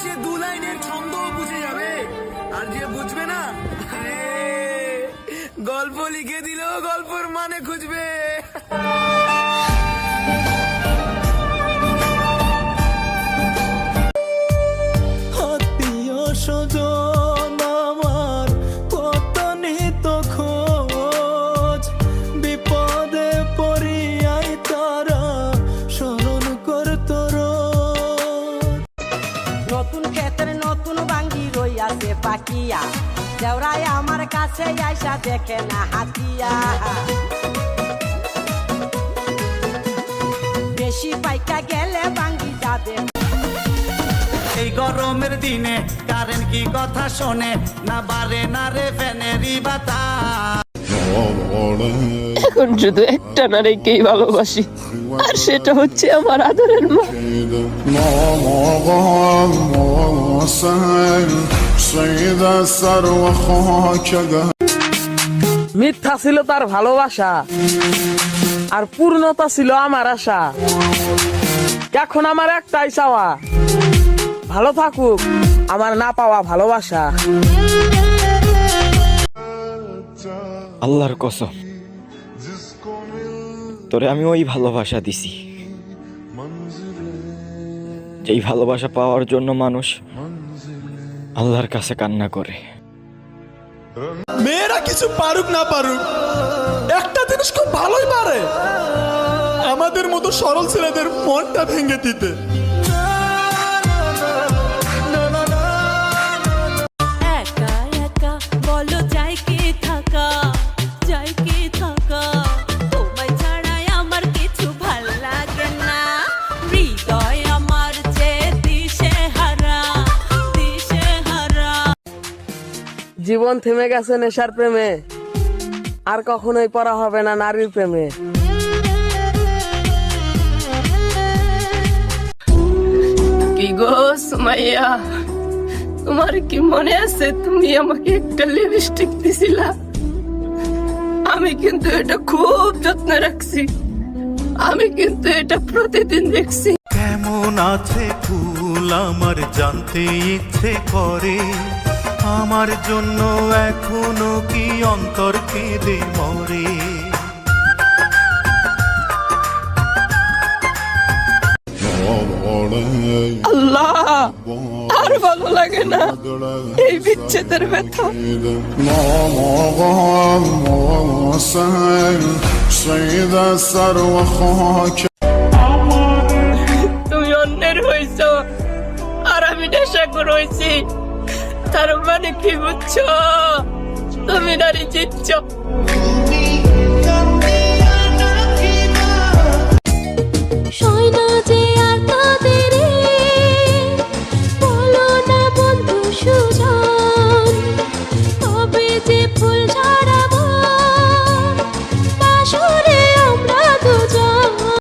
সে দু লাইনের ছন্দ বুঝে যাবে, আর যে বুঝবে না গল্প লিখে দিলেও গল্পের মানে খুঁজবে। আত্মীয় স্বজন আমার কত নিত খোঁজ, বিপদে পড়িয়াই তারা স্মরণ করত রোজ। নতুন ক্ষেতের নতুন বাঙ্গি রইয়াছে পাকিয়া, দেওরাই আমার কাছে আইসা দেখে না হাতিয়া। বেশি পাইকা গেলে বাঙ্গি যাবে। এই গরমের দিনে কারেন্ট কি কথা শোনে না, বারে না রে ফ্যানেরই বাতাস। এখন শুধু একটা নারীকেই ভালোবাসি, আর সেটা হচ্ছে আমার আদরের মা। মিথ্যা ছিল তার ভালোবাসা, আর পূর্ণতা ছিল আমার আশা। এখন আমার একটাই চাওয়া, ভালো থাকুক আমার না পাওয়া ভালোবাসা। আল্লাহর কসম, তোরে আমি ওই ভালোবাসা দিছি যেই ভালোবাসা পাওয়ার জন্য মানুষ আল্লাহর কাছে কান্না করে। মেয়েরা কিছু পারুক না পারুক, একটা জিনিস খুব ভালোই পারে, আমাদের মতো সরল ছেলেদের মনটা ভেঙে দিতে। একা একা বলো যায় কি থাকা, যায় কি থাকা, তোমায় ছাড়াই আমার কিছু ভাল লাগে না। হৃদয় আমার যে দিশে হারা, দিশে হারা। জীবন থেমে গেছে নেশার প্রেমে, আর কখনোই পড়া হবে না নারীর প্রেমে। কি গো সুমাইয়া, তোমার কি মনে আছে তুমি আমাকে একটা লিপস্টিক দিছিলা? আমি কিন্তু এটা খুব যত্ন রাখছি, আমি কিন্তু এটা প্রতিদিন দেখছি। কেমন আছে ফুল আমার জানতে ইচ্ছে করে, আমার জন্য এখনো কি অন্তর কেঁদে মরে। আল্লাহ, আর ভালো লাগে না এই বিচ্ছেদের ব্যথা। তুমি অন্যের হইছ আর আমি নেশাখোর হইছি, তার মানে কি বুঝছো? তুমি নারী জিতছ।